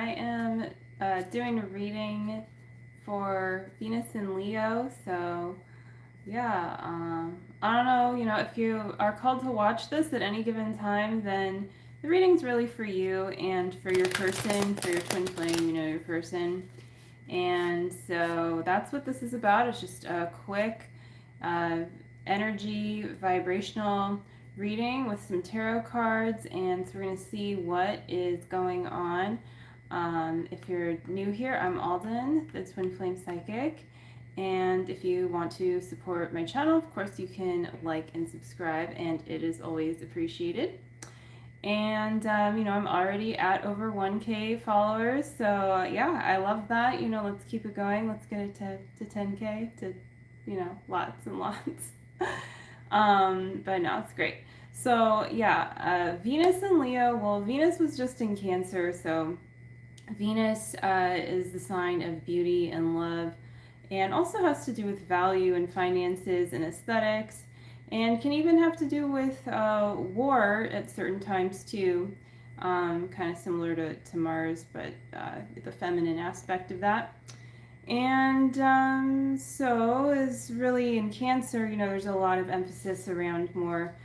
I am doing a reading for Venus and Leo. So, yeah, I don't know, if you are called to watch this at any given time, then the reading's really for you and for your person, for your twin flame, your person. And so that's what this is about. It's just a quick uh, energy, vibrational reading with some tarot cards. And so we're going to see what is going on. If you're new here, I'm Alden, the Twin Flame Psychic. And if you want to support my channel, of course, you can like and subscribe, and it is always appreciated. And I'm already at over 1K followers, so yeah, I love that. Let's keep it going. Let's get it to 10K, to lots and lots. But no, it's great. So yeah, Venus and Leo. Well, Venus was just in Cancer, so Venus is the sign of beauty and love, and also has to do with value and finances and aesthetics, and can even have to do with war at certain times too, kind of similar to Mars, but the feminine aspect of that. And so is really in Cancer, there's a lot of emphasis around more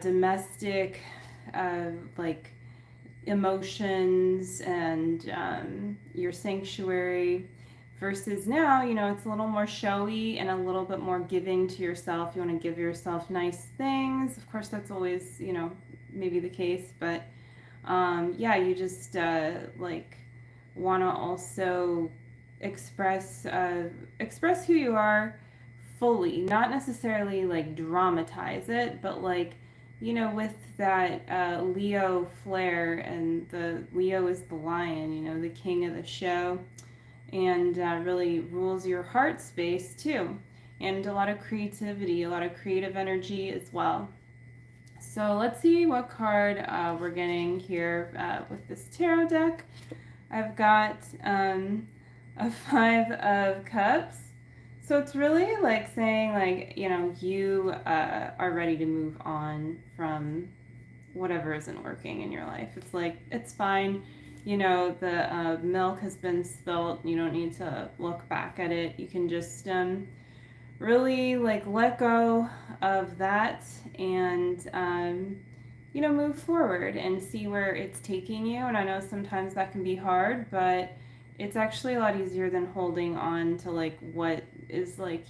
domestic, like emotions and your sanctuary, versus now, it's a little more showy and a little bit more giving to yourself. You want to give yourself nice things. Of course, that's always, maybe the case, but yeah, you just like want to also express who you are fully, not necessarily like dramatize it, but like, with that Leo flair, and the Leo is the lion, the king of the show, and really rules your heart space too, and a lot of creativity, a lot of creative energy as well. So let's see what card we're getting here with this tarot deck. I've got a Five of Cups. So it's really like saying, like, you are ready to move on from whatever isn't working in your life. It's like, it's fine. The milk has been spilt. You don't need to look back at it. You can just really like let go of that, and move forward and see where it's taking you. And I know sometimes that can be hard, but it's actually a lot easier than holding on to like what is like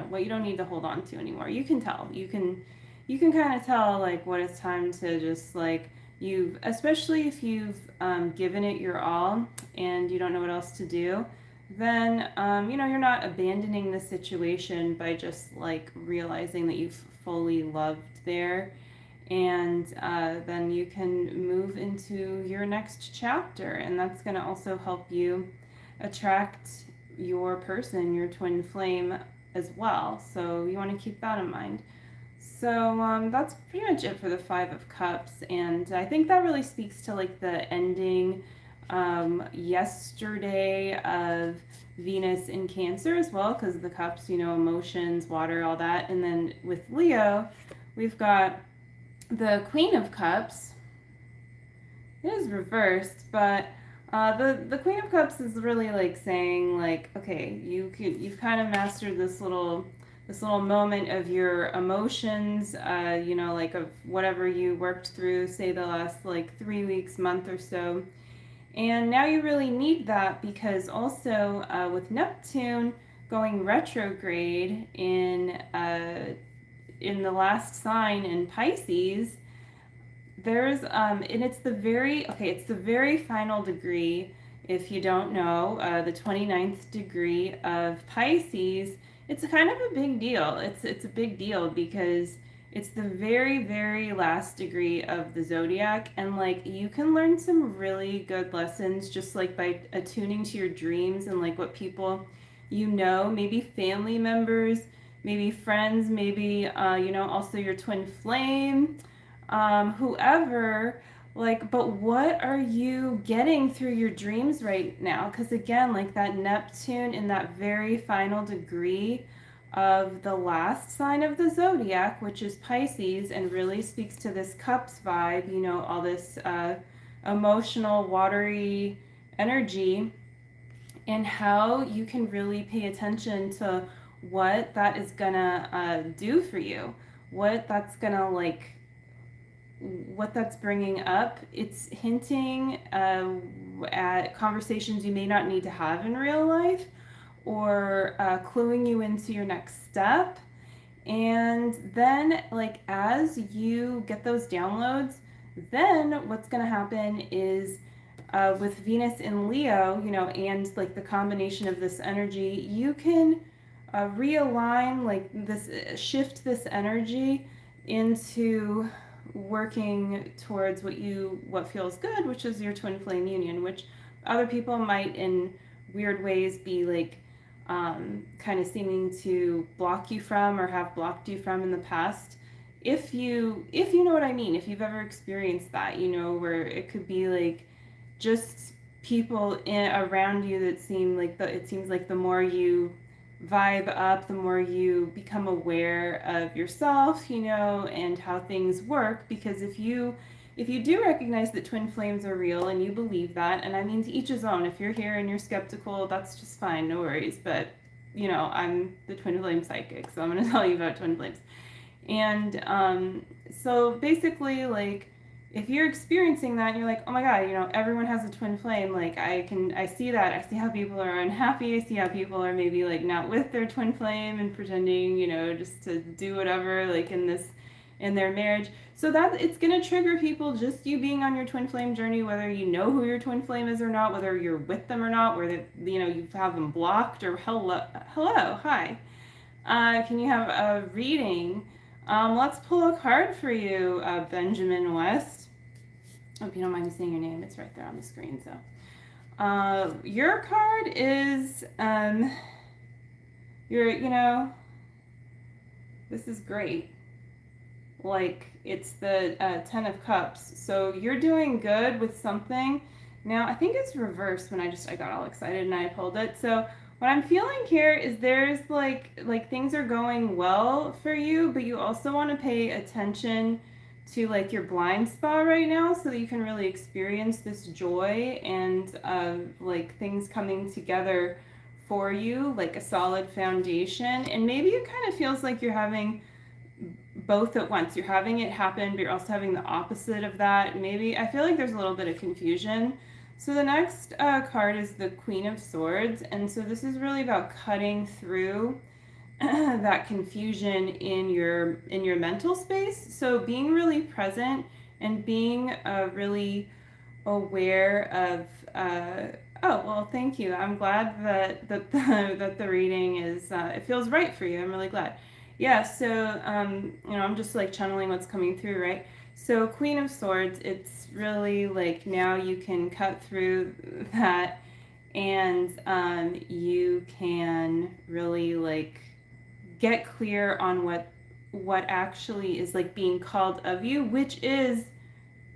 what you don't need to hold on to anymore. You can tell. You can kind of tell like what it's time to just like, especially if you've given it your all and you don't know what else to do, then you're not abandoning the situation by just like realizing that you've fully loved there, and then you can move into your next chapter, and that's going to also help you attract your person, your twin flame as well. So you want to keep that in mind. So that's pretty much it for the Five of Cups, and I think that really speaks to like the ending yesterday of Venus in Cancer as well, because the cups, emotions, water, all that. And then with Leo, we've got the Queen of Cups. It is reversed, but the Queen of Cups is really like saying like, okay, you've kind of mastered this little moment of your emotions, like of whatever you worked through, say the last like 3 weeks, month or so. And now you really need that, because also with Neptune going retrograde in the last sign in Pisces, there's and it's the very final degree. If you don't know, the 29th degree of Pisces, it's kind of a big deal. It's a big deal because it's the very, very last degree of the zodiac, and like you can learn some really good lessons just like by attuning to your dreams and like what people, maybe family members, maybe friends, maybe also your twin flame, whoever, like, but what are you getting through your dreams right now? Because again, like that Neptune in that very final degree of the last sign of the zodiac, which is Pisces, and really speaks to this cups vibe, all this emotional, watery energy, and how you can really pay attention to what that is gonna do for you, what that's gonna like, what that's bringing up. It's hinting at conversations you may not need to have in real life, or cluing you into your next step. And then, like, as you get those downloads, then what's going to happen is with Venus in Leo, you know, and like the combination of this energy, you can realign, like, this, shift this energy into working towards what feels good, which is your twin flame union, which other people might in weird ways be like kind of seeming to block you from, or have blocked you from in the past. If you know what I mean, if you've ever experienced that, you know, where it could be like just people around you that seem like it seems like the more you vibe up, the more you become aware of yourself, you know, and how things work. Because if you do recognize that twin flames are real and you believe that, and I mean, to each his own. If you're here and you're skeptical, that's just fine, no worries. But you know, I'm the twin flame psychic, so I'm going to tell you about twin flames. And so basically, like, if you're experiencing that and you're like, oh my god, you know, everyone has a twin flame, like, I see that, I see how people are unhappy, I see how people are maybe like not with their twin flame and pretending, you know, just to do whatever, like in their marriage. So that it's gonna trigger people, just you being on your twin flame journey, whether you know who your twin flame is or not, whether you're with them or not, whether, you know, you have them blocked, or hello, hi. Can you have a reading? Let's pull a card for you, Benjamin West. Hope you don't mind me saying your name. It's right there on the screen. So, your card is, you know, this is great. Like, it's the Ten of Cups. So you're doing good with something. Now, I think it's reversed when I got all excited and I pulled it. So what I'm feeling here is there's like things are going well for you, but you also want to pay attention to like your blind spot right now, so that you can really experience this joy and like things coming together for you, like a solid foundation. And maybe it kind of feels like you're having both at once. You're having it happen, but you're also having the opposite of that. Maybe I feel like there's a little bit of confusion. So the next card is the Queen of Swords, and so this is really about cutting through that confusion in your mental space. So being really present and being really aware of. Oh well, thank you. I'm glad that the reading is it feels right for you. I'm really glad. Yeah. So you know, I'm just like channeling what's coming through, right? So Queen of Swords, it's really like now you can cut through that, and you can really like get clear on what actually is like being called of you, which is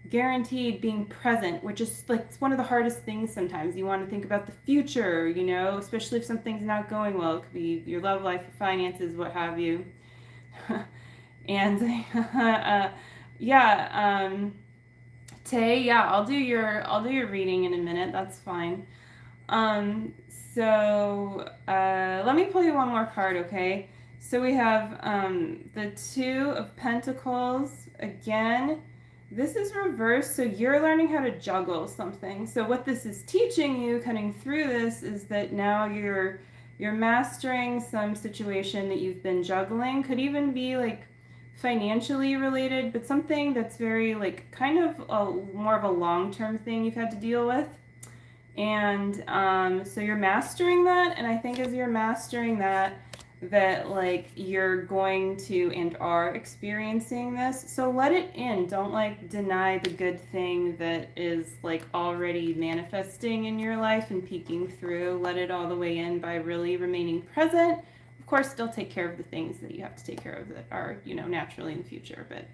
guaranteed being present, which is like it's one of the hardest things. Sometimes you want to think about the future, you know, especially if something's not going well. It could be your love life, your finances, what have you. And yeah, Tay, yeah, I'll do your reading in a minute. That's fine. Um, so let me pull you one more card, okay? So we have the Two of Pentacles again. This is reversed, so you're learning how to juggle something. So what this is teaching you, cutting through this, is that now you're mastering some situation that you've been juggling. Could even be like financially related, but something that's very like kind of more of a long-term thing you've had to deal with. And so you're mastering that, and I think as you're mastering that like you're going to and are experiencing this. So let it in. Don't like deny the good thing that is like already manifesting in your life and peeking through. Let it all the way in by really remaining present. Of course, still take care of the things that you have to take care of that are, you know, naturally in the future, but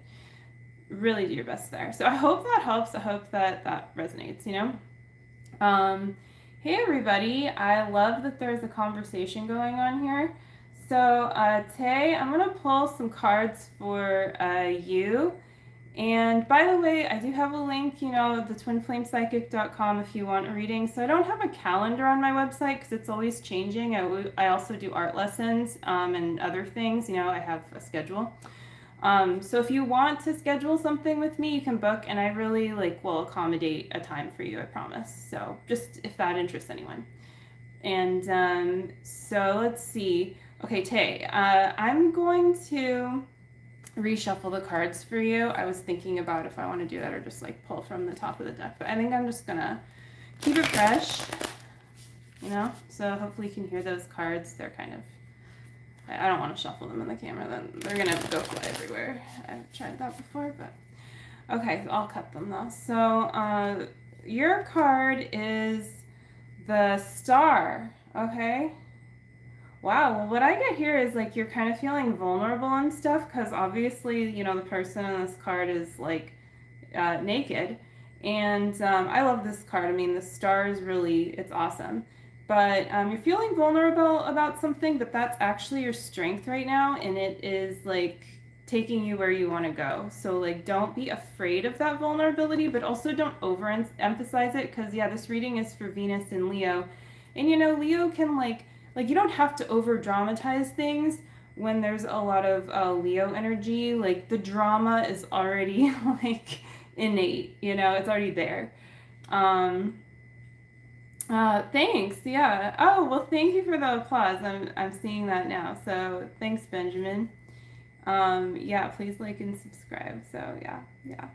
really do your best there. So I hope that helps. I hope that resonates, you know. Hey everybody, I love that there's a conversation going on here. So Tay, I'm going to pull some cards for you, And by the way, I do have a link, you know, the twinflamepsychic.com if you want a reading. So I don't have a calendar on my website because it's always changing. I also do art lessons and other things. You know, I have a schedule. So if you want to schedule something with me, you can book, and I really will accommodate a time for you, I promise. So just if that interests anyone. And so let's see. Okay, Tay, I'm going to reshuffle the cards for you. I was thinking about if I want to do that or just pull from the top of the deck, but I think I'm just gonna keep it fresh, you know? So hopefully you can hear those cards. They're kind of, I don't want to shuffle them in the camera, then they're gonna go fly everywhere. I've tried that before, but okay, I'll cut them though. So your card is the Star, okay? Wow, well, what I get here is you're kind of feeling vulnerable and stuff because obviously, you know, the person on this card is naked. And I love this card. I mean, the star is really, it's awesome. But you're feeling vulnerable about something, but that's actually your strength right now. And it is taking you where you want to go. So don't be afraid of that vulnerability, but also don't overemphasize it because, yeah, this reading is for Venus and Leo. And, you know, Leo can you don't have to over dramatize things when there's a lot of Leo energy. The drama is already innate, you know, it's already there. Thanks, yeah. Oh, well, thank you for the applause. I'm seeing that now. So thanks, Benjamin. Yeah, please like and subscribe. So yeah.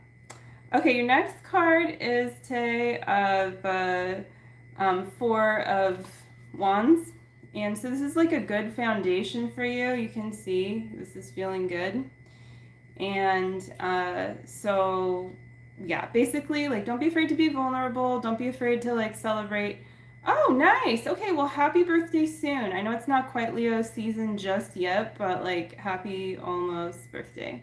Okay, your next card is the Four of Wands. And so this is a good foundation for you. You can see this is feeling good. And so, yeah, basically, don't be afraid to be vulnerable. Don't be afraid to celebrate. Oh, nice. Okay, well, happy birthday soon. I know it's not quite Leo season just yet, but happy almost birthday.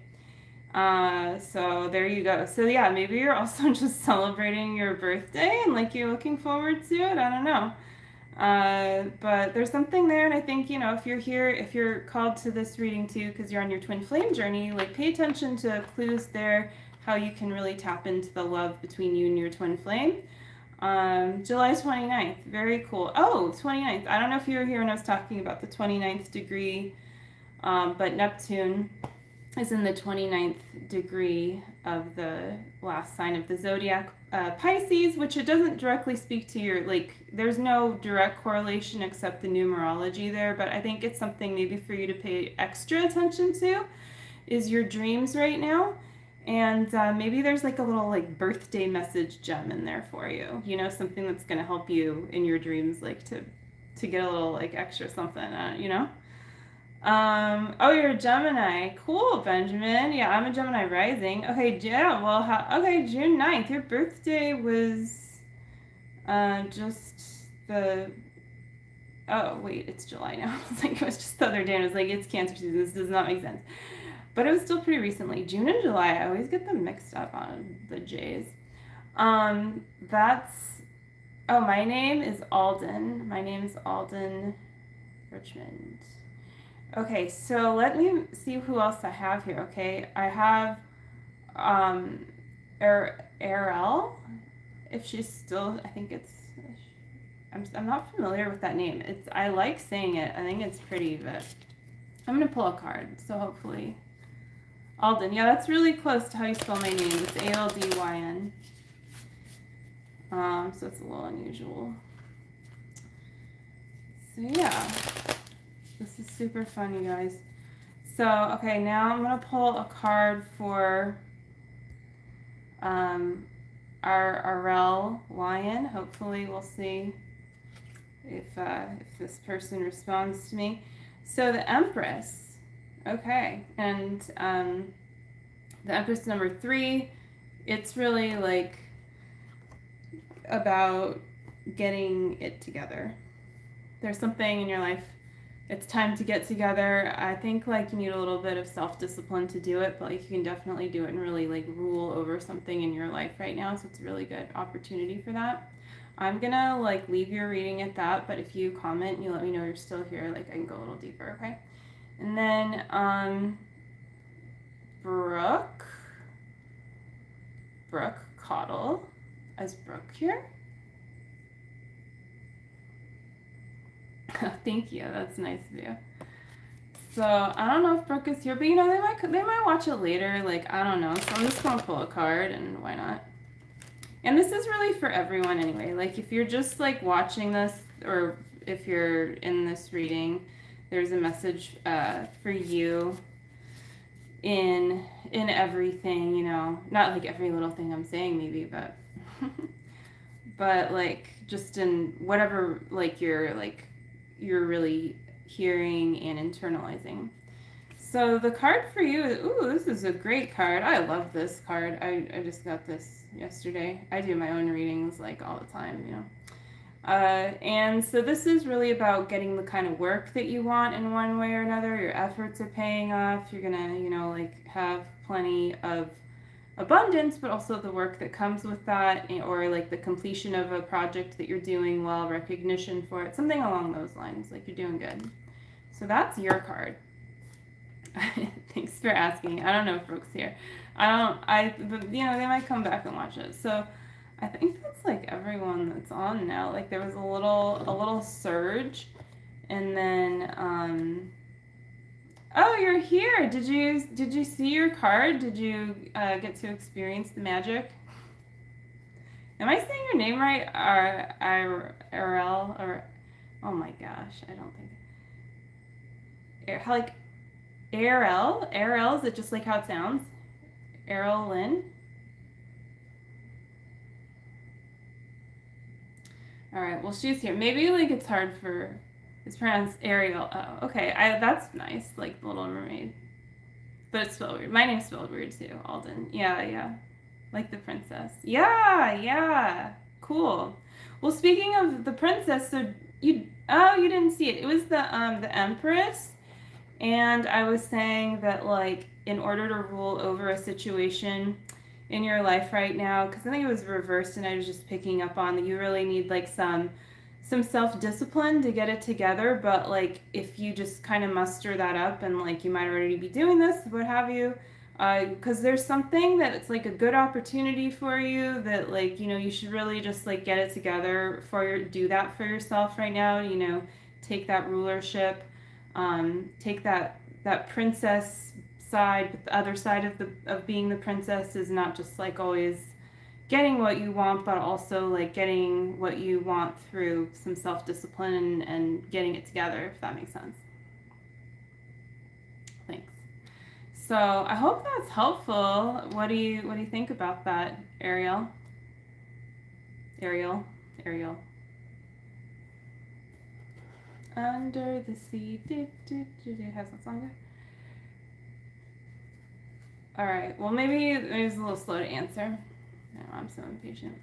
So there you go. So yeah, maybe you're also just celebrating your birthday and you're looking forward to it. I don't know. But there's something there, and I think, you know, if you're here, if you're called to this reading too, because you're on your twin flame journey, pay attention to clues there, how you can really tap into the love between you and your twin flame. July 29th, very cool. Oh, 29th. I don't know if you were here when I was talking about the 29th degree, but Neptune is in the 29th degree of the last sign of the zodiac, Pisces, which it doesn't directly speak to your, there's no direct correlation except the numerology there, but I think it's something maybe for you to pay extra attention to is your dreams right now. And maybe there's a little birthday message gem in there for you, you know, something that's going to help you in your dreams, to get a little extra something, you know. Oh, you're a Gemini. Cool, Benjamin. Yeah, I'm a Gemini rising. Okay, yeah, well, okay, June 9th. Your birthday was just the, oh, wait, it's July now. It's it was just the other day, and I was it's Cancer season. This does not make sense. But it was still pretty recently. June and July, I always get them mixed up on the J's. That's, oh, my name is Alden. My name is Alden Richmond. Okay, so let me see who else I have here, okay? I have Erel, if she's still, I think it's, I'm not familiar with that name. I like saying it. I think it's pretty, but I'm going to pull a card, so hopefully. Alden, yeah, that's really close to how you spell my name. It's Aldyn. So it's a little unusual. So yeah. This is super fun, you guys. So, okay, now I'm going to pull a card for our Arel Lion. Hopefully we'll see if this person responds to me. So the Empress. Okay, and the Empress number 3, it's really about getting it together. There's something in your life, it's time to get together. I think you need a little bit of self-discipline to do it, but you can definitely do it and really rule over something in your life right now. So it's a really good opportunity for that. I'm gonna leave your reading at that, but if you comment and you let me know you're still here, I can go a little deeper, okay? And then Brooke. Brooke Cottle. Is Brooke here? Thank you. That's nice of you. So I don't know if Brooke is here, but you know they might watch it later. Like I don't know. So I'm just gonna pull a card, and why not? And this is really for everyone anyway. Like if you're just like watching this, or if you're in this reading, there's a message for you in everything. You know, not like every little thing I'm saying, maybe, but but like just in whatever you're really hearing and internalizing. So the card for you is, ooh, this is a great card. I love this card. I just got this yesterday. I do my own readings like all the time, you know. And so this is really about getting the kind of work that you want in one way or another. Your efforts are paying off. You're gonna, you know, like have plenty of abundance, but also the work that comes with that, or like the completion of a project that you're doing well, recognition for it, something along those lines, like you're doing good. So that's your card. Thanks for asking. I don't know if Brooke's here. But, you know, they might come back and watch it. So I think that's like everyone that's on now. Like there was a little surge, and then oh, you're here. Did you see your card? Did you get to experience the magic? Am I saying your name right? Arel, or oh my gosh, I don't think. Like Arel, is it just like how it sounds? Arel Lynn? All right, well, she's here. Maybe like it's hard for, it's pronounced Ariel. Oh, okay. That's nice, like the Little Mermaid. But it's spelled weird. My name's spelled weird too, Alden. Yeah. Like the princess. Yeah. Cool. Well, speaking of the princess, so you didn't see it. It was the Empress. And I was saying that like in order to rule over a situation in your life right now, because I think it was reversed and I was just picking up on that you really need like some self-discipline to get it together. But like if you just kind of muster that up, and like you might already be doing this, what have you, because there's something that it's like a good opportunity for you that like, you know, you should really just like get it together do that for yourself right now, you know, take that rulership, take that princess side, but the other side of being the princess is not just like always getting what you want, but also like getting what you want through some self-discipline and getting it together, if that makes sense. Thanks. So I hope that's helpful. What do you think about that, Ariel? Under the sea, has that song there? All right. Well, maybe it's a little slow to answer. No, I'm so impatient.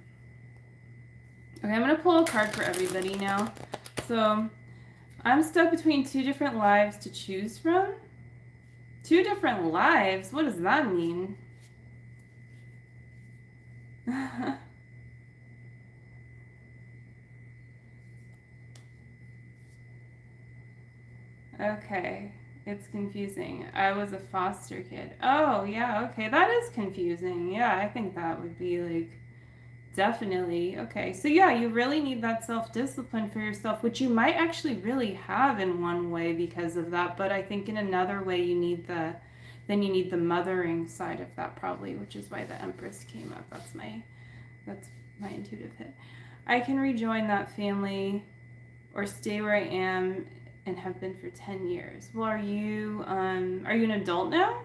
Okay, I'm gonna pull a card for everybody now. So I'm stuck between two different lives to choose from. Two different lives? What does that mean? Okay, it's confusing. I was a foster kid. Oh, yeah, okay, that is confusing. Yeah, I think that would be like definitely okay. So yeah, you really need that self-discipline for yourself, which you might actually really have in one way because of that, but I think in another way you need the mothering side of that probably, which is why the Empress came up. That's my intuitive hit. I can rejoin that family or stay where I am and have been for 10 years. Well, are you an adult now?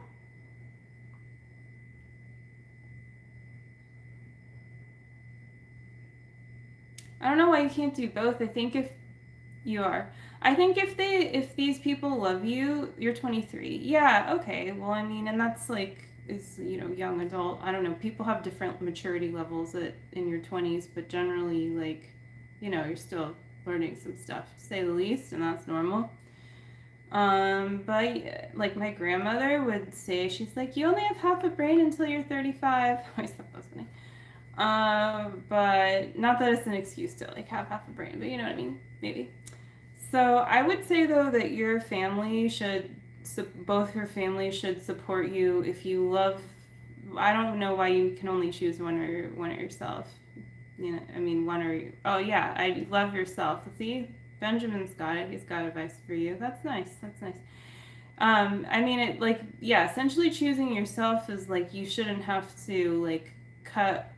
I don't know why you can't do both. I think if these people love you, you're 23. Yeah, okay. Well, I mean, and that's like is, you know, young adult. I don't know. People have different maturity levels in your 20s, but generally like, you know, you're still learning some stuff, to say the least, and that's normal. But like my grandmother would say, she's like, you only have half a brain until you're 35. I always thought that was funny. But not that it's an excuse to like have half a brain, but you know what I mean, maybe. So I would say though that both your families should support you if you love I don't know why you can only choose one or yourself. You know, I mean, one or oh yeah, I love yourself. See, Benjamin's got it. He's got advice for you. That's nice. That's nice. I mean, it like yeah, essentially choosing yourself is like you shouldn't have to like cut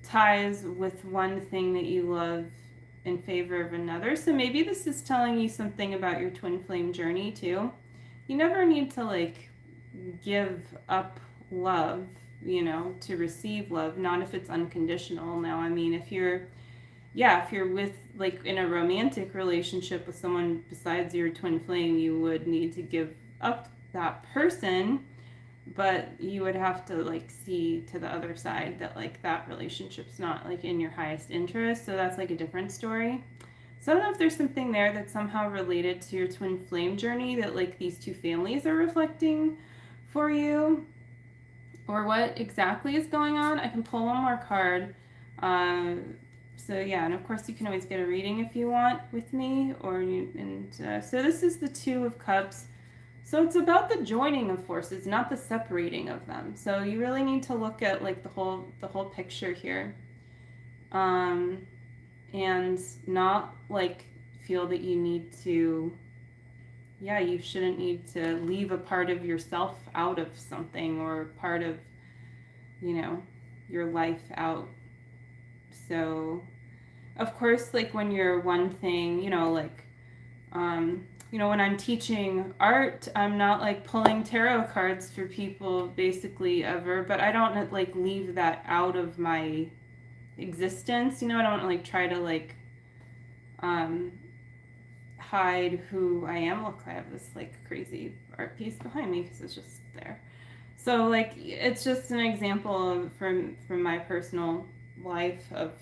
ties with one thing that you love in favor of another. So maybe this is telling you something about your twin flame journey too. You never need to like give up love, you know, to receive love, not if it's unconditional. Now, I mean, if you're with like in a romantic relationship with someone besides your twin flame, you would need to give up that person, but you would have to like see to the other side that like that relationship's not like in your highest interest. So that's like a different story. So I don't know if there's something there that's somehow related to your twin flame journey that like these two families are reflecting for you, or what exactly is going on. I can pull one more card. So yeah, and of course you can always get a reading if you want with me, so this is the Two of Cups. So it's about the joining of forces, not the separating of them. So you really need to look at like the whole picture here, and not like feel that you need to. Yeah, you shouldn't need to leave a part of yourself out of something, or part of, you know, your life out. So of course, like when you're one thing, you know, like when I'm teaching art, I'm not like pulling tarot cards for people basically ever, but I don't like leave that out of my existence. You know, I don't like try to like um, hide who I am. Look, I have this like crazy art piece behind me because it's just there. So like it's just an example from my personal life of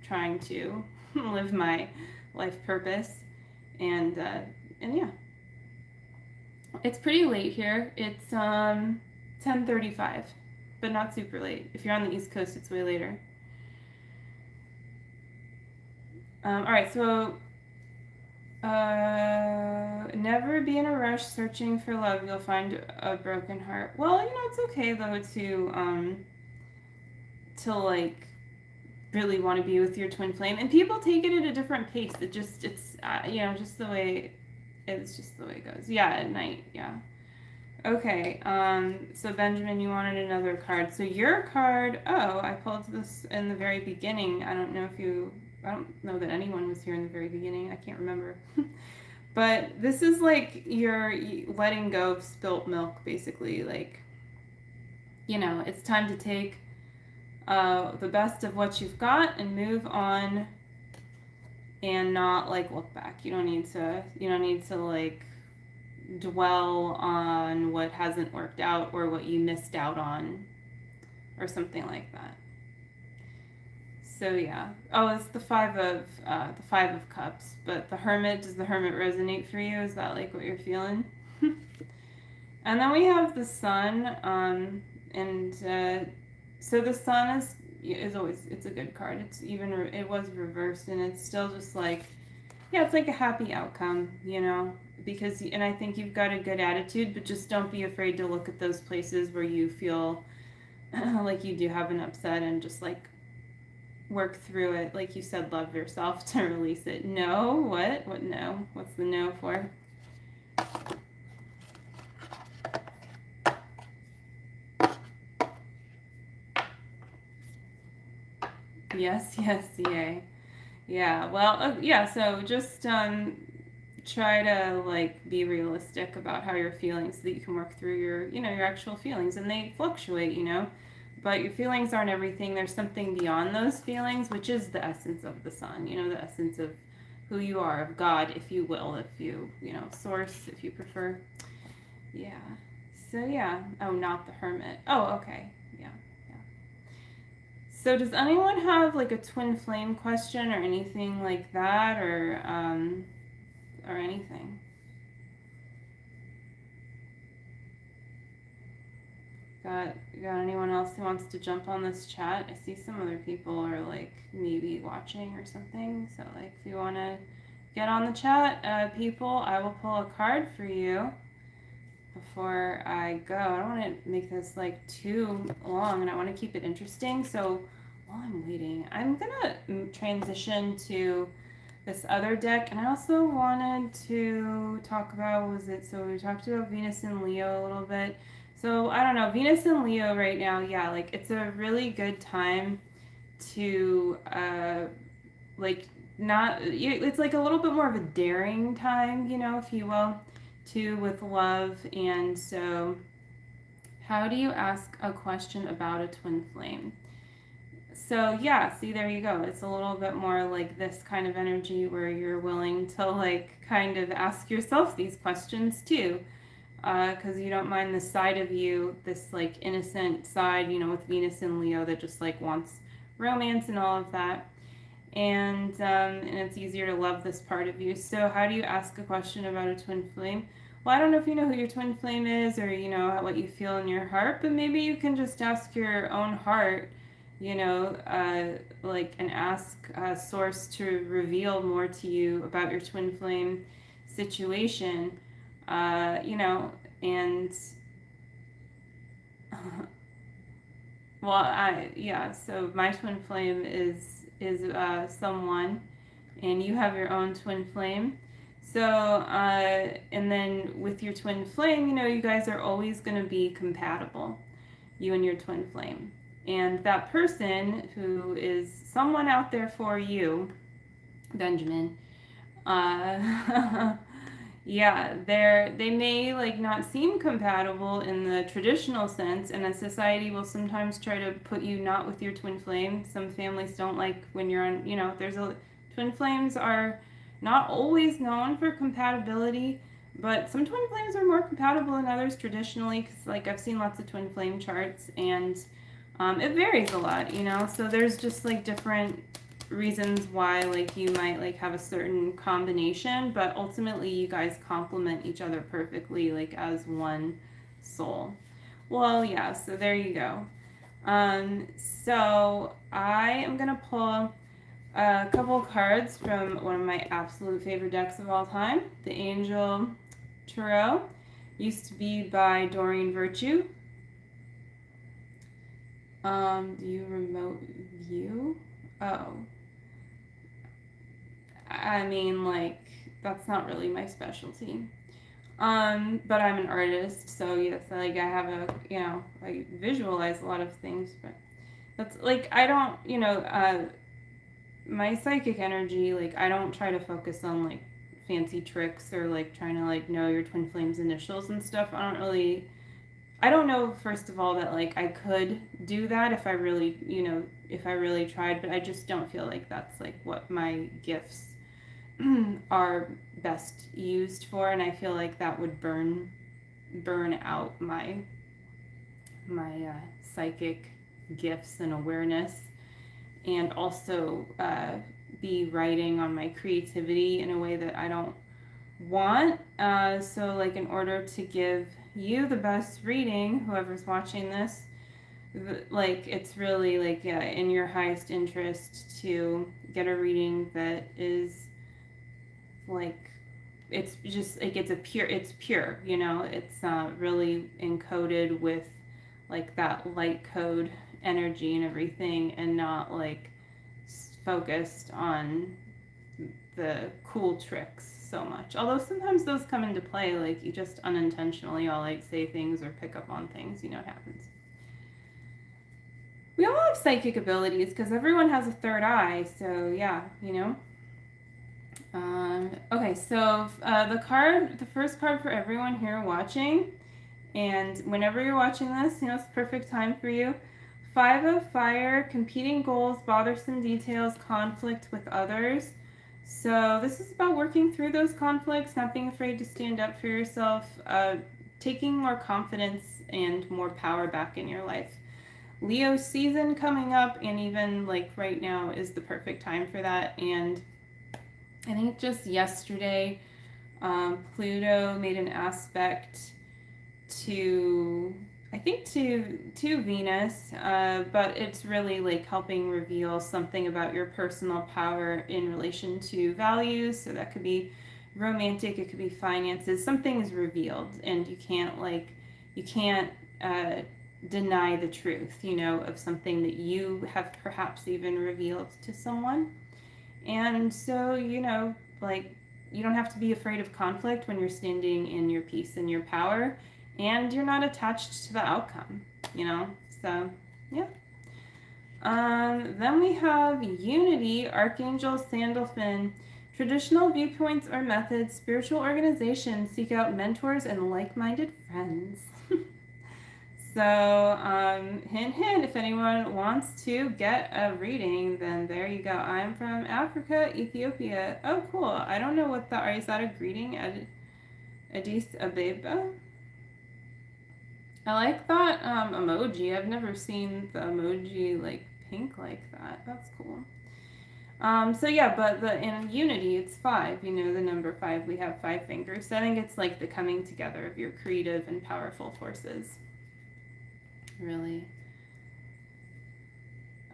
trying to live my life purpose, and yeah, it's pretty late here. It's 10:35, but not super late. If you're on the East Coast, it's way later. All right, so never be in a rush searching for love. You'll find a broken heart. Well, you know, it's okay though to like really want to be with your twin flame, and people take it at a different pace. It's just the way it's just the way it goes. Yeah, at night. Yeah. Okay. So Benjamin, you wanted another card. So your card. Oh, I pulled this in the very beginning. I don't know that anyone was here in the very beginning. I can't remember. But this is like you're letting go of spilt milk, basically. Like, you know, it's time to take the best of what you've got and move on, and not like look back. You don't need to like dwell on what hasn't worked out or what you missed out on or something like that. So yeah. Oh, it's the Five of Cups. But the Hermit, does the Hermit resonate for you? Is that like what you're feeling? And then we have the Sun, and so the Sun is always, it's a good card. It was reversed, and it's still just like, yeah, it's like a happy outcome, you know, and I think you've got a good attitude, but just don't be afraid to look at those places where you feel like you do have an upset, and just like work through it. Like you said, love yourself to release it. No, what no? What's the no for? Yes, yay. Yeah, well, yeah, so just try to like be realistic about how you're feeling so that you can work through your actual feelings, and they fluctuate, but your feelings aren't everything. There's something beyond those feelings, which is the essence of the Sun, the essence of who you are, of God, if you will, if source, if you prefer. Yeah. So yeah. Oh, not the Hermit. Oh, okay. Yeah. So does anyone have like a twin flame question or anything like that, or anything? Got anyone else who wants to jump on this chat? I see some other people are like maybe watching or something. So like if you want to get on the chat, people, I will pull a card for you. before I go. I don't want to make this like too long, and I want to keep it interesting. So while I'm waiting, I'm gonna transition to this other deck, and I also wanted to talk about, what was it? So we talked about Venus and Leo a little bit. So I don't know, Venus and Leo right now, yeah, like it's a really good time to like not, it's like a little bit more of a daring time, if you will, too, with love. And so how do you ask a question about a twin flame? So yeah, see, there you go. It's a little bit more like this kind of energy where you're willing to like kind of ask yourself these questions too, because you don't mind the side of you, this like innocent side, with Venus and Leo that just like wants romance and all of that. And it's easier to love this part of you. So how do you ask a question about a twin flame? Well, I don't know if you know who your twin flame is, or what you feel in your heart, but maybe you can just ask your own heart, like, and ask source to reveal more to you about your twin flame situation, and well, yeah, so my twin flame is someone, and you have your own twin flame. So, and then with your twin flame, you guys are always going to be compatible, you and your twin flame. And that person who is someone out there for you, Benjamin, uh, yeah, they may like not seem compatible in the traditional sense, and a society will sometimes try to put you not with your twin flame. Some families don't like when you're on, there's a twin flames are not always known for compatibility, but some twin flames are more compatible than others traditionally, because like I've seen lots of twin flame charts, and it varies a lot, so there's just like different reasons why like you might like have a certain combination, but ultimately you guys complement each other perfectly, like as one soul. Well, yeah, so there you go. So I am gonna pull a couple cards from one of my absolute favorite decks of all time, the Angel Tarot. Used to be by Doreen Virtue. Do you remote view? Oh, I mean, like, that's not really my specialty. But I'm an artist, so yes, like I have I visualize a lot of things, but that's like, I don't, my psychic energy, like, I don't try to focus on like fancy tricks or like trying to like know your twin flame's initials and stuff. I don't know, first of all, that like I could do that if I really, if I really tried, but I just don't feel like that's like what my gifts are best used for, and I feel like that would burn out my psychic gifts and awareness, and also be writing on my creativity in a way that I don't want. So like in order to give you the best reading, whoever's watching this, like it's really like, yeah, in your highest interest to get a reading that is like, it's just like it's pure, it's really encoded with like that light code energy and everything, and not like focused on the cool tricks so much, although sometimes those come into play, like you just unintentionally all like say things or pick up on things, it happens. We all have psychic abilities because everyone has a third eye, so yeah, okay, so the first card for everyone here watching, and whenever you're watching this, it's the perfect time for you. 5 of Fire, competing goals, bothersome details, conflict with others. So this is about working through those conflicts, not being afraid to stand up for yourself, taking more confidence and more power back in your life. Leo season coming up, and even like right now is the perfect time for that. And I think just yesterday, Pluto made an aspect to, I think to Venus, but it's really like helping reveal something about your personal power in relation to values. So that could be romantic, it could be finances. Something is revealed, and you can't uh, deny the truth, of something that you have perhaps even revealed to someone. And so, like, you don't have to be afraid of conflict when you're standing in your peace and your power, and you're not attached to the outcome, So, yeah. Then we have Unity, Archangel Sandalphon. Traditional viewpoints or methods, spiritual organizations seek out mentors and like-minded friends. So, hint, hint, if anyone wants to get a reading, then there you go. I'm from Africa, Ethiopia. Oh, cool. I don't know what that is. That a greeting? Addis Ababa? I like that emoji. I've never seen the emoji like pink like that. That's cool. So yeah, but in Unity, it's 5. The number 5. We have 5 fingers. So I think it's like the coming together of your creative and powerful forces. Really.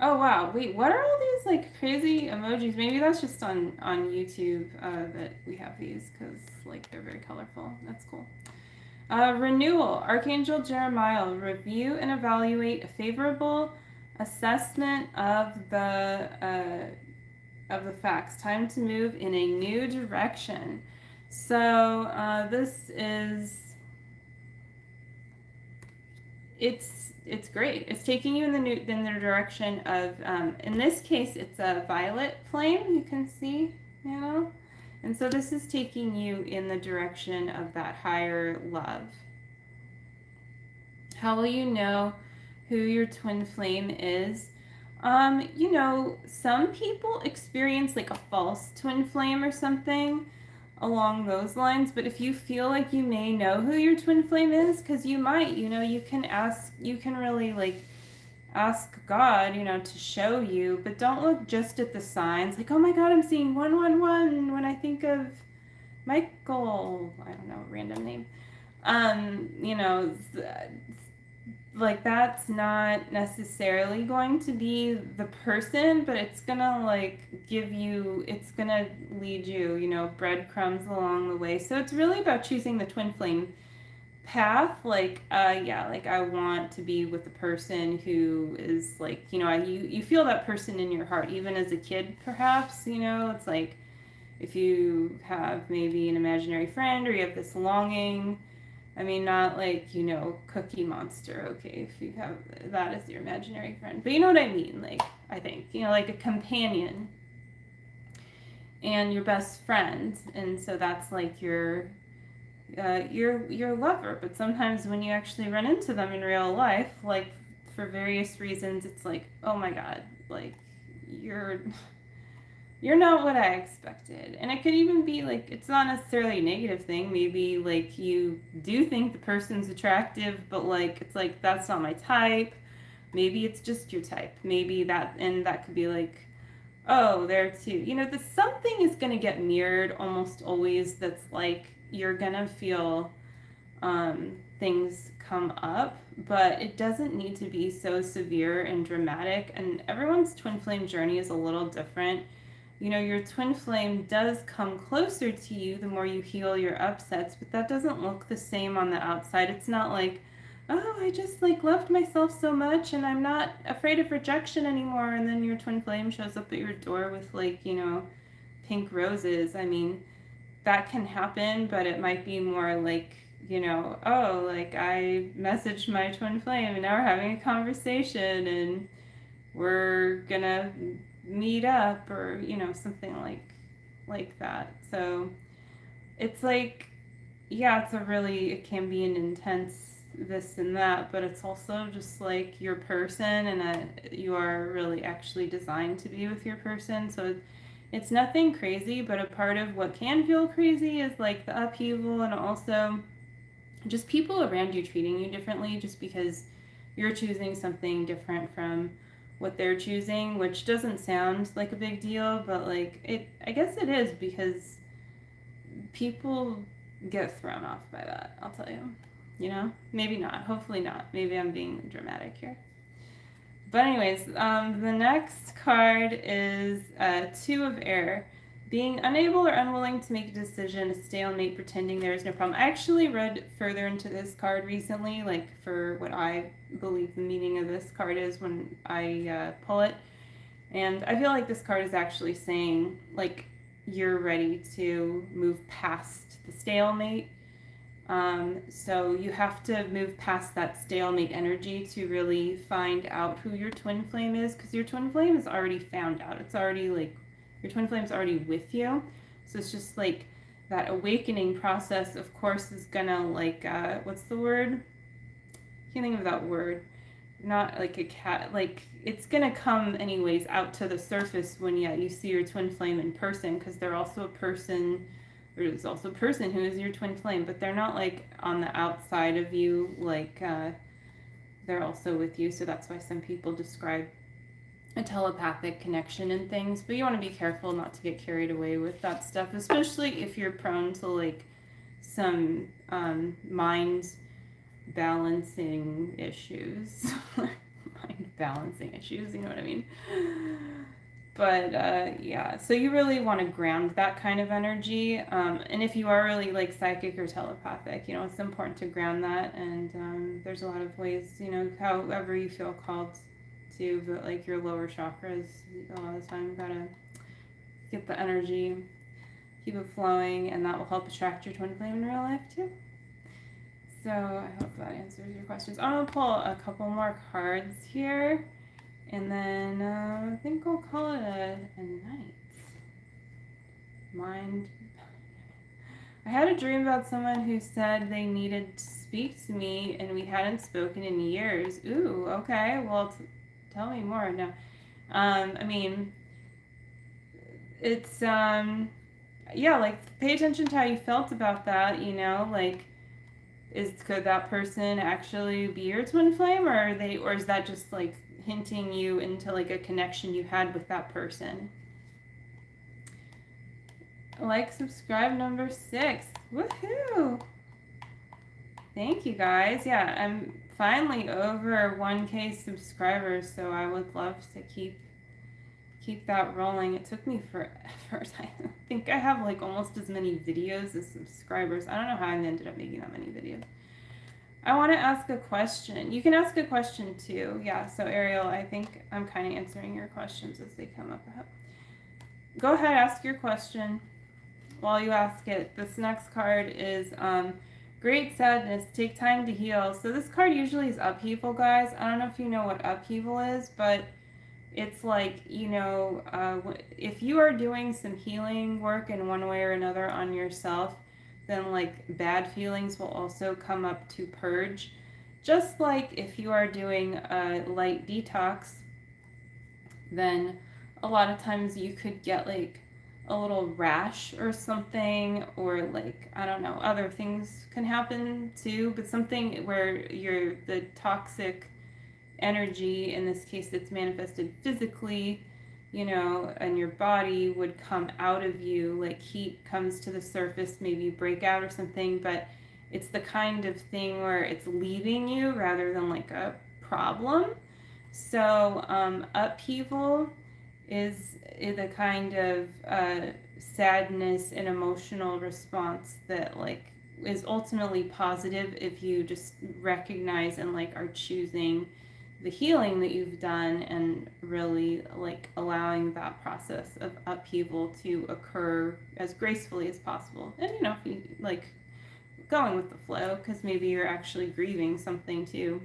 Oh wow! Wait, what are all these like crazy emojis? Maybe that's just on YouTube that we have these because like they're very colorful. That's cool. Renewal, Archangel Jeremiah, review and evaluate a favorable assessment of the facts. Time to move in a new direction. So this is it's great. It's taking you in the direction of in this case it's a violet flame. You can see, and so this is taking you in the direction of that higher love. How will you know who your twin flame is? Some people experience like a false twin flame or something along those lines, but if you feel like you may know who your twin flame is, because you might, you can really like ask God, to show you, but don't look just at the signs like, oh my God, I'm seeing 111 when I think of Michael, I don't know, random name. Like that's not necessarily going to be the person, but it's gonna like it's gonna lead you, breadcrumbs along the way. So it's really about choosing the twin flame path. Like, like I want to be with the person who is like, you feel that person in your heart, even as a kid, perhaps, it's like if you have maybe an imaginary friend or you have this longing. I mean, not like, Cookie Monster, okay, if you have that as your imaginary friend. But you know what I mean, like, I think, like a companion and your best friend. And so that's like your lover. But sometimes when you actually run into them in real life, like for various reasons, it's like, oh my God, like you're not what I expected. And it could even be like, it's not necessarily a negative thing. Maybe like you do think the person's attractive, but like, it's like, that's not my type. Maybe it's just your type. Maybe that could be like, oh, there too. Something is going to get mirrored almost always. That's like, you're going to feel things come up, but it doesn't need to be so severe and dramatic. And everyone's twin flame journey is a little different. Your twin flame does come closer to you the more you heal your upsets, but that doesn't look the same on the outside. It's not like, oh, I just like loved myself so much and I'm not afraid of rejection anymore. And then your twin flame shows up at your door with like, pink roses. I mean, that can happen, but it might be more like, oh, like I messaged my twin flame and now we're having a conversation and we're gonna meet up or something like that. So it's like, yeah, it can be an intense this and that, but it's also just like your person, and you are really actually designed to be with your person. So it's nothing crazy, but a part of what can feel crazy is like the upheaval and also just people around you treating you differently just because you're choosing something different from what they're choosing, which doesn't sound like a big deal, but like I guess it is, because people get thrown off by that, I'll tell you. Maybe not, hopefully not, maybe I'm being dramatic here. But anyways, the next card is 2 of Air. being unable or unwilling to make a decision, a stalemate, pretending there is no problem. I actually read further into this card recently, like for what I believe the meaning of this card is when I pull it. And I feel like this card is actually saying, like, you're ready to move past the stalemate. So you have to move past that stalemate energy to really find out who your twin flame is, because your twin flame is already found out. It's already like, your twin flame's already with you. So it's just like that awakening process, of course, is gonna like, what's the word? I can't think of that word. Not like a cat, like it's gonna come anyways out to the surface when you see your twin flame in person, because they're also a person. There's also a person who is your twin flame, but they're not like on the outside of you, like they're also with you. So that's why some people describe a telepathic connection and things, but you want to be careful not to get carried away with that stuff, especially if you're prone to like some mind balancing issues. Mind balancing issues, you know what I mean? But yeah, so you really want to ground that kind of energy. And if you are really like psychic or telepathic, you know, it's important to ground that. And there's a lot of ways, you know, however you feel called to, but like your lower chakras, a lot of the time, you gotta get the energy, keep it flowing, and that will help attract your twin flame in real life too. So I hope that answers your questions. I'm gonna pull a couple more cards here, and then I think I'll call it a night. Mind. I had a dream about someone who said they needed to speak to me, and we hadn't spoken in years. Ooh, okay. Well, tell me more. No, I mean, it's yeah, like pay attention to how you felt about that. You know, like. Could that person actually be your twin flame, or is that just like hinting you into like a connection you had with that person? Like, subscribe, number 6. Woohoo! Thank you guys. Yeah, I'm finally over 1K subscribers, so I would love to keep that rolling. It took me forever. I think I have like almost as many videos as subscribers. I don't know how I ended up making that many videos. I want to ask a question. You can ask a question too. Yeah, so Ariel, I think I'm kind of answering your questions as they come up. Go ahead, ask your question while you ask it. This next card is Great Sadness, Take Time to Heal. So this card usually is upheaval, guys. I don't know if you know what upheaval is, but it's like, you know, if you are doing some healing work in one way or another on yourself, then like bad feelings will also come up to purge. Just like if you are doing a light detox, then a lot of times you could get like a little rash or something, or like, I don't know, other things can happen too, but something where the toxic energy, in this case it's manifested physically, you know, and your body would come out of you, like heat comes to the surface, maybe break out or something, but it's the kind of thing where it's leaving you rather than like a problem. So upheaval is a kind of sadness and emotional response that like is ultimately positive if you just recognize and like are choosing the healing that you've done and really like allowing that process of upheaval to occur as gracefully as possible. And you know, if you like going with the flow, because maybe you're actually grieving something too,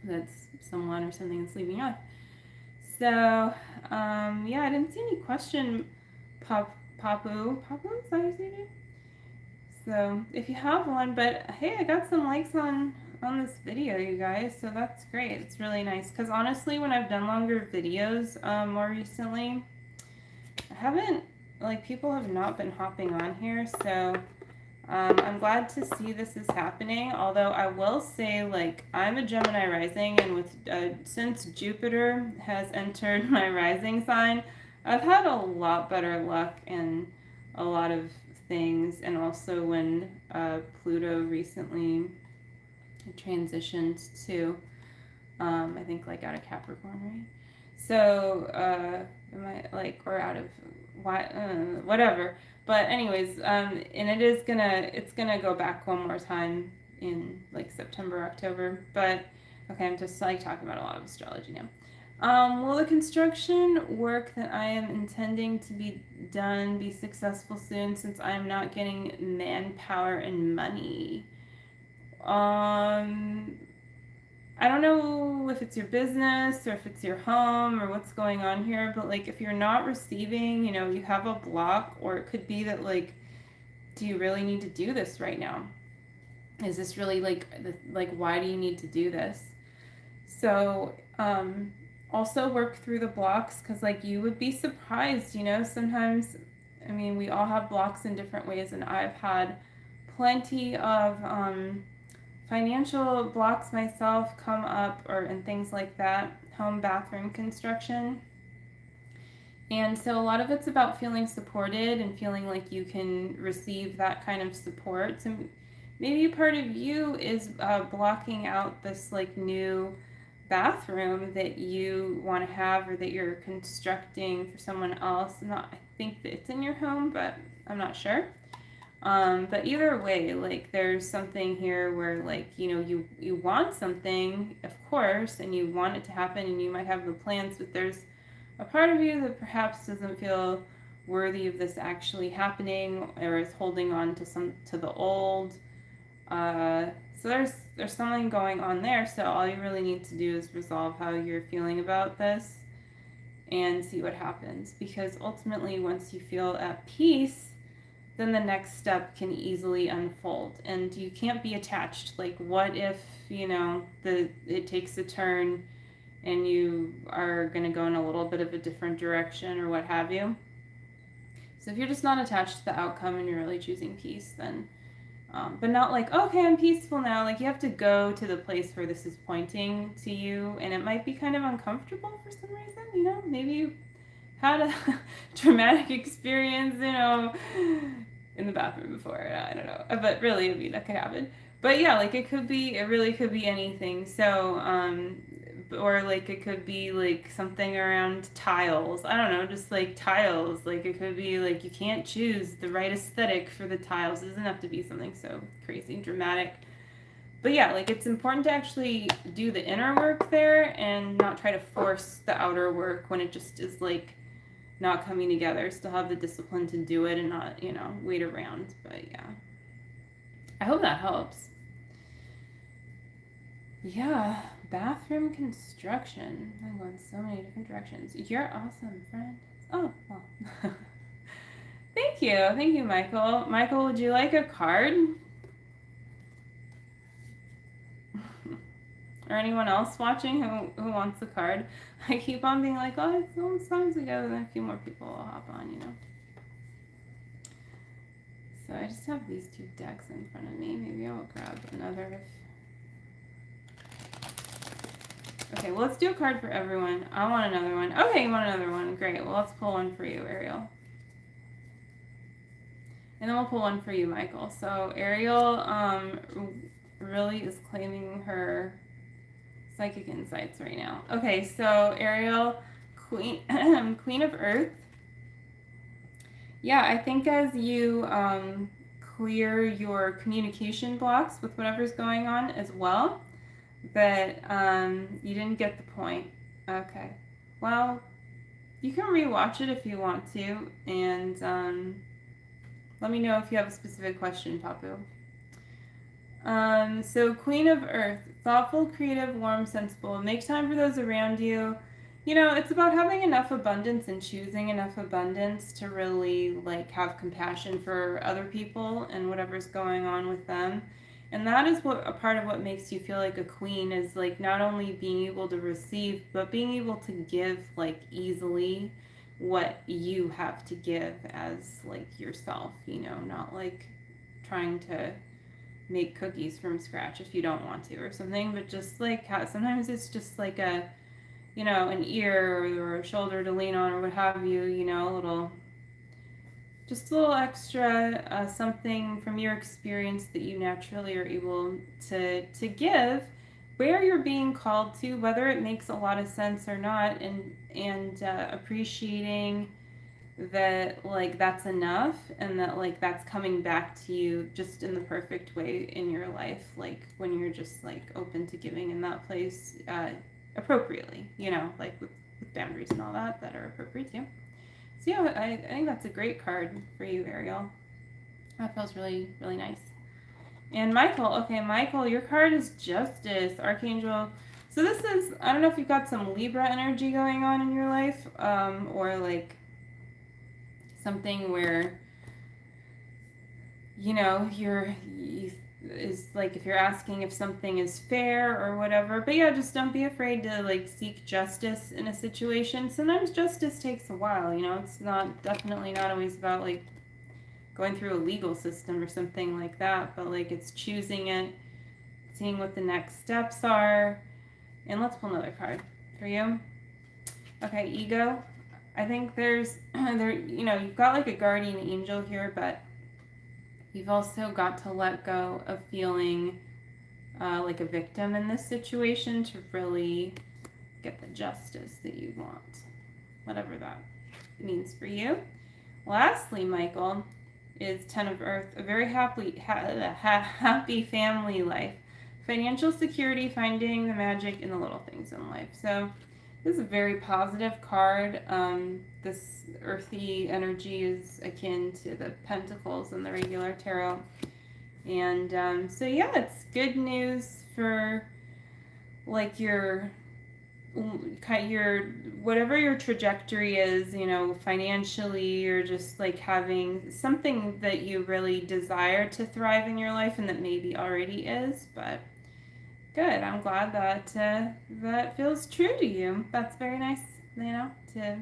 that's someone or something that's leaving you. So yeah, I didn't see any question. Papu, is that your name? So if you have one, but hey, I got some likes on this video, you guys, so that's great. It's really nice, because honestly, when I've done longer videos more recently, I haven't, like, people have not been hopping on here, so I'm glad to see this is happening. Although I will say, like, I'm a Gemini rising, and with since Jupiter has entered my rising sign, I've had a lot better luck in a lot of things. And also when Pluto recently transitioned to I think like out of Capricorn, right? So am I like, or out of why, whatever. But anyways, and it's gonna go back one more time in like September, October. But okay, I'm just like talking about a lot of astrology now. Will the construction work that I am intending to be done be successful soon, since I am not getting manpower and money? Um, I don't know if it's your business or if it's your home or what's going on here, but like if you're not receiving, you have a block, or it could be that like, do you really need to do this right now? Is this really like why do you need to do this? So, also work through the blocks, because like you would be surprised, sometimes, I mean, we all have blocks in different ways, and I've had plenty of financial blocks myself come up, or and things like that, home bathroom construction. And so a lot of it's about feeling supported and feeling like you can receive that kind of support. So maybe part of you is blocking out this like new bathroom that you want to have, or that you're constructing for someone else. I think that it's in your home, but I'm not sure. But either way, like there's something here where like, you want something, of course, and you want it to happen, and you might have the plans, but there's a part of you that perhaps doesn't feel worthy of this actually happening, or is holding on to the old. So there's something going on there. So all you really need to do is resolve how you're feeling about this and see what happens. Because ultimately, once you feel at peace, then the next step can easily unfold, and you can't be attached. Like, what if it takes a turn and you are going to go in a little bit of a different direction, or what have you? So if you're just not attached to the outcome and you're really choosing peace, then but not like, okay, I'm peaceful now. Like, you have to go to the place where this is pointing to you, and it might be kind of uncomfortable for some reason. Maybe you had a traumatic experience, in the bathroom before. I don't know, but really, I mean, that could happen. But yeah, like it really could be anything. So, or like it could be like something around tiles. I don't know, just like tiles. Like it could be like you can't choose the right aesthetic for the tiles. It doesn't have to be something so crazy dramatic. But yeah, like it's important to actually do the inner work there and not try to force the outer work when it just is like not coming together. Still have the discipline to do it and not, wait around. But yeah, I hope that helps. Yeah, bathroom construction. I'm going so many different directions. You're awesome, friend. Oh, well. Thank you, Michael. Michael, would you like a card? Or anyone else watching who wants a card? I keep on being like, oh, it's almost time to go, and then a few more people will hop on. So I just have these two decks in front of me. Maybe I'll grab another. Okay, well, let's do a card for everyone. I want another one. Okay, you want another one. Great. Well, let's pull one for you, Ariel. And then we'll pull one for you, Michael. So Ariel really is claiming her psychic insights right now. Okay, so Ariel, Queen of Earth. Yeah, I think as you clear your communication blocks with whatever's going on as well, that you didn't get the point. Okay, well, you can rewatch it if you want to, and let me know if you have a specific question, Papu. So Queen of Earth, thoughtful, creative, warm, sensible. Make time for those around you. It's about having enough abundance and choosing enough abundance to really like have compassion for other people and whatever's going on with them. And that is what a part of what makes you feel like a queen is like not only being able to receive, but being able to give like easily what you have to give as like yourself, not like trying to make cookies from scratch if you don't want to or something, but just like sometimes it's just like an ear or a shoulder to lean on or what have you, just a little extra something from your experience that you naturally are able to give where you're being called to, whether it makes a lot of sense or not, and appreciating that like that's enough, and that like that's coming back to you just in the perfect way in your life, like when you're just like open to giving in that place appropriately, you know, like with boundaries and all that that are appropriate too. So yeah, I think that's a great card for you, Ariel. That feels really, really nice. And Michael, okay, Michael, your card is Justice, Archangel. So this is, I don't know if you've got some Libra energy going on in your life, or like something where, you know, is like if you're asking if something is fair or whatever. But yeah, just don't be afraid to like seek justice in a situation. Sometimes justice takes a while, you know, it's definitely not always about like going through a legal system or something like that, but like it's choosing it, seeing what the next steps are. And let's pull another card for you. Okay, ego. I think there's you know, you've got like a guardian angel here, but you've also got to let go of feeling like a victim in this situation to really get the justice that you want, whatever that means for you. Lastly, Michael, is Ten of Earth, a very happy family life, financial security, finding the magic in the little things in life. So this is a very positive card. This earthy energy is akin to the Pentacles in the regular tarot. And so yeah, it's good news for like your whatever your trajectory is, you know, financially, or just like having something that you really desire to thrive in your life and that maybe already is. But good, I'm glad that that feels true to you. That's very nice, you know, to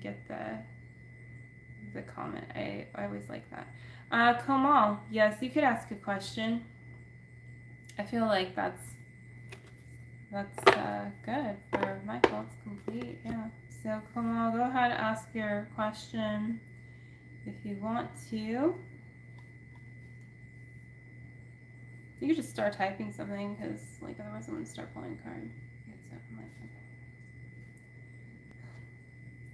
get the comment. I always like that. Kamal, yes, you could ask a question. I feel like that's good for Michael. It's complete, yeah. So Kamal, go ahead and ask your question if you want to. You could just start typing something, because like otherwise I'm gonna start pulling a card.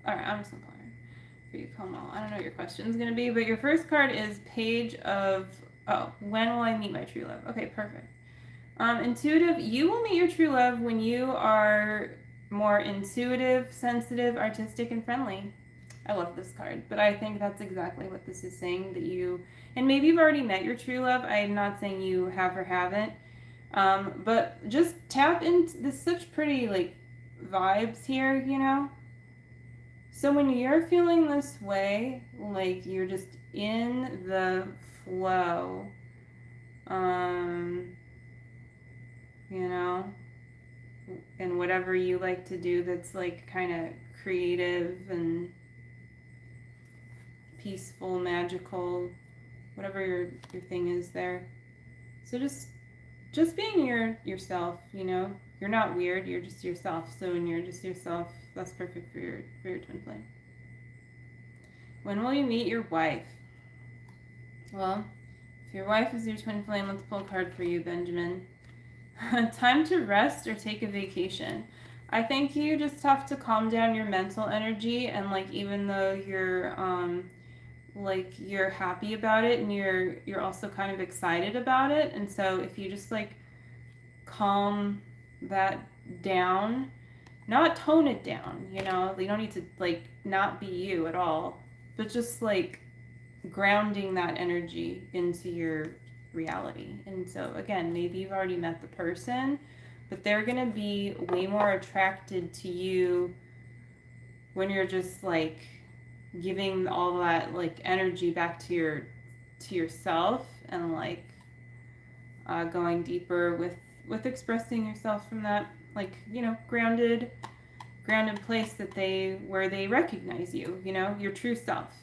Alright, I'm just gonna pull it for you, Kamal. I don't know what your question's gonna be, but your first card is Page of, oh, when will I meet my true love? Okay, perfect. Intuitive, you will meet your true love when you are more intuitive, sensitive, artistic, and friendly. I love this card, but I think that's exactly what this is saying, that you, and maybe you've already met your true love. I'm not saying you have or haven't, but just tap into, there's such pretty like vibes here, you know? So when you're feeling this way, like you're just in the flow, you know, and whatever you like to do that's like kind of creative and peaceful, magical, whatever your thing is there. So just being yourself, you know. You're not weird, you're just yourself. So when you're just yourself, that's perfect for your twin flame. When will you meet your wife? Well, if your wife is your twin flame, let's pull a card for you, Benjamin. Time to rest or take a vacation. I think you just have to calm down your mental energy, and like even though you're like you're happy about it, and you're also kind of excited about it, and so if you just like calm that down, not tone it down, you know, you don't need to like not be you at all, but just like grounding that energy into your reality. And so again, maybe you've already met the person, but they're gonna be way more attracted to you when you're just like giving all that like energy back to yourself, and like going deeper with expressing yourself from that, like, you know, grounded place that where they recognize you, you know, your true self,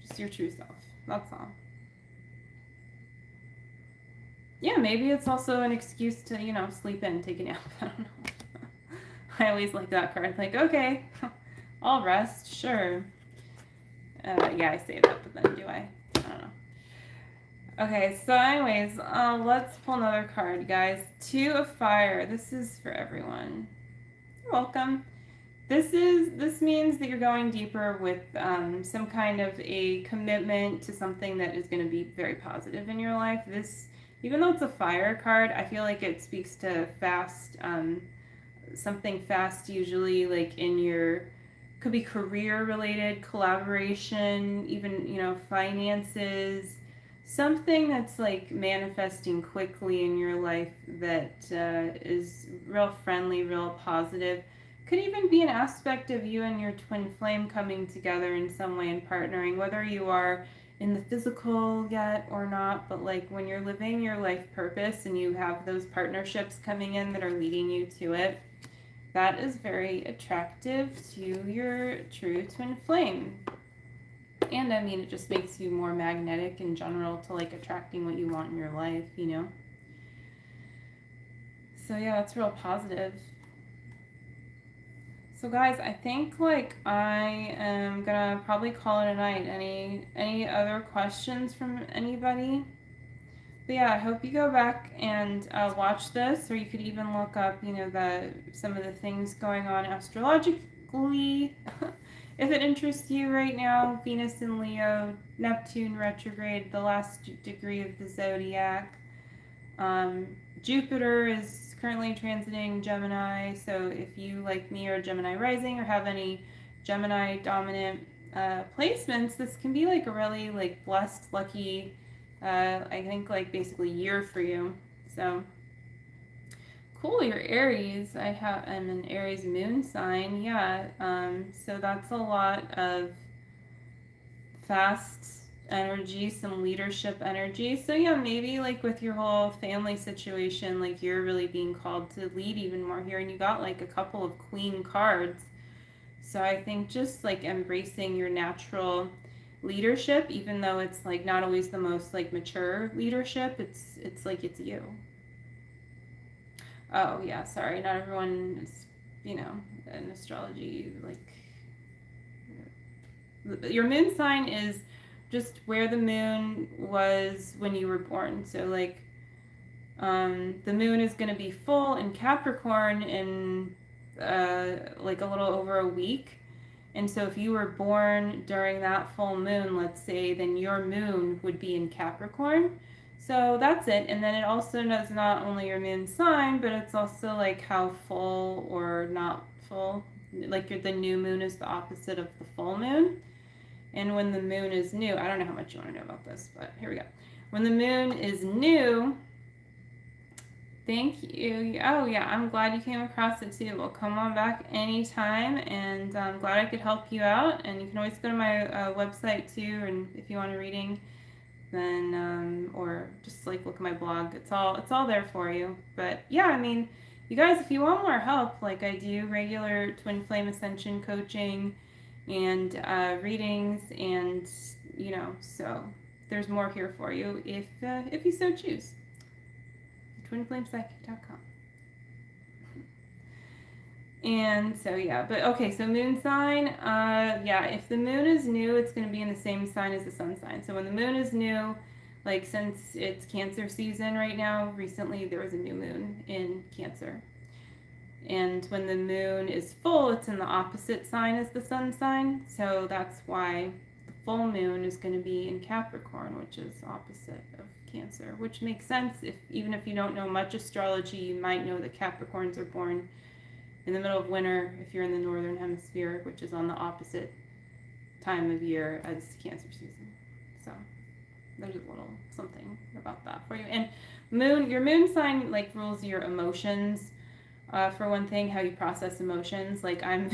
just your true self. That's all. Yeah, maybe it's also an excuse to, you know, sleep in, take a nap. I don't know. I always like that card. Like, okay, I'll rest, sure. Yeah, I say that, but then do I? I don't know. Okay, so anyways, let's pull another card, guys. Two of Fire. This is for everyone. You're welcome. This means that you're going deeper with some kind of a commitment to something that is going to be very positive in your life. This, even though it's a fire card, I feel like it speaks to fast, something fast, usually like in your, could be career related, collaboration, even, finances, something that's like manifesting quickly in your life that is real friendly, real positive. Could even be an aspect of you and your twin flame coming together in some way and partnering, whether you are in the physical yet or not, but like when you're living your life purpose and you have those partnerships coming in that are leading you to it, that is very attractive to your true twin flame. And I mean, it just makes you more magnetic in general to like attracting what you want in your life, So yeah, that's real positive. So guys, I think like I am gonna probably call it a night. Any other questions from anybody? But yeah, I hope you go back and watch this, or you could even look up, some of the things going on astrologically. If it interests you right now, Venus in Leo, Neptune retrograde, the last degree of the zodiac. Jupiter is currently transiting Gemini, so if you, like me, are Gemini rising or have any Gemini dominant placements, this can be like a really like blessed, lucky, I think like basically year for you. So cool, you're Aries. I'm an Aries moon sign. Yeah. So that's a lot of fast energy, some leadership energy. So yeah, maybe like with your whole family situation, like you're really being called to lead even more here, and you got like a couple of queen cards. So I think just like embracing your natural leadership, even though it's like not always the most like mature leadership, it's like it's you. Oh yeah, sorry, not everyone is, in astrology, like your moon sign is just where the moon was when you were born. So like the moon is going to be full in Capricorn in like a little over a week. And so if you were born during that full moon, let's say, then your moon would be in Capricorn. So that's it. And then it also knows not only your moon sign, but it's also like how full or not full. Like the new moon is the opposite of the full moon. And when the moon is new, I don't know how much you want to know about this, but here we go. When the moon is new, thank you. Oh, yeah, I'm glad you came across it too. Well, come on back anytime, and I'm glad I could help you out. And you can always go to my website too, and if you want a reading, then or just like look at my blog. It's all there for you. But yeah, I mean, you guys, if you want more help, like I do regular twin flame ascension coaching and readings, and so there's more here for you if you so choose. twinflamepsychic.com. And so yeah, but okay, so moon sign, yeah, if the moon is new, it's going to be in the same sign as the sun sign. So when the moon is new, like since it's Cancer season right now, recently there was a new moon in Cancer. And when the moon is full, it's in the opposite sign as the sun sign. So that's why the full moon is going to be in Capricorn, which is opposite of Cancer, which makes sense. Even if you don't know much astrology, you might know that Capricorns are born in the middle of winter if you're in the northern hemisphere, which is on the opposite time of year as Cancer season. So there's a little something about that for you. And your moon sign like rules your emotions. For one thing, how you process emotions. Like I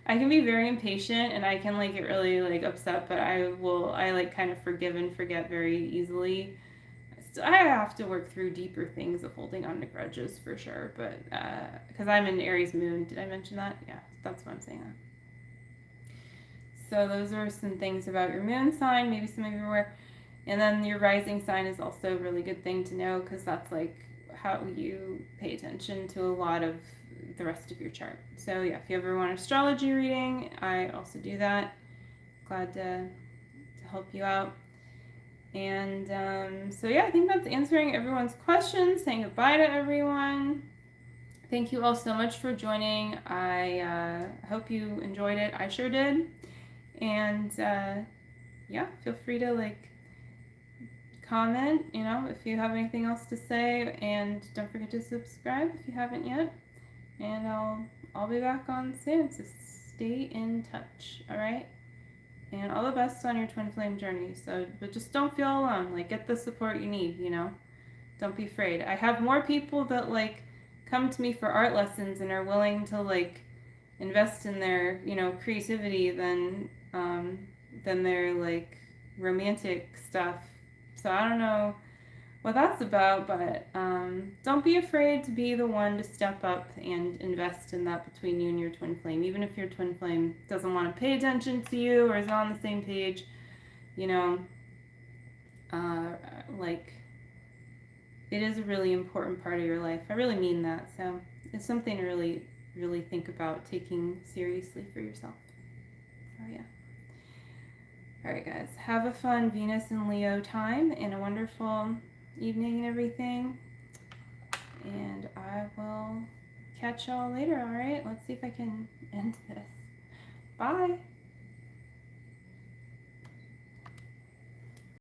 can be very impatient, and I can like get really like upset, but I like kind of forgive and forget very easily. I have to work through deeper things of holding on to grudges for sure, but because I'm an Aries moon, did I mention that? Yeah, that's why I'm saying that. So those are some things about your moon sign, maybe some of you are aware. And then your rising sign is also a really good thing to know, because that's like how you pay attention to a lot of the rest of your chart. So yeah, if you ever want an astrology reading, I also do that. Glad to help you out. And so yeah, I think that's answering everyone's questions, saying goodbye to everyone. Thank you all so much for joining. I hope you enjoyed it. I sure did. And yeah, feel free to like comment, you know, if you have anything else to say, and don't forget to subscribe if you haven't yet. And I'll be back on soon, so stay in touch, all right? And all the best on your twin flame journey. So, but just don't feel alone. Like, get the support you need, you know? Don't be afraid. I have more people that like come to me for art lessons and are willing to like invest in their, you know, creativity than their like romantic stuff. So I don't know what that's about, but don't be afraid to be the one to step up and invest in that between you and your twin flame. Even if your twin flame doesn't want to pay attention to you or is on the same page, you know, uh, like it is a really important part of your life. I really mean that. So it's something to really, really think about taking seriously for yourself. So yeah. All right, guys. Have a fun Venus and Leo time and a wonderful evening and everything. And I will catch y'all later, all right? Let's see if I can end this. Bye.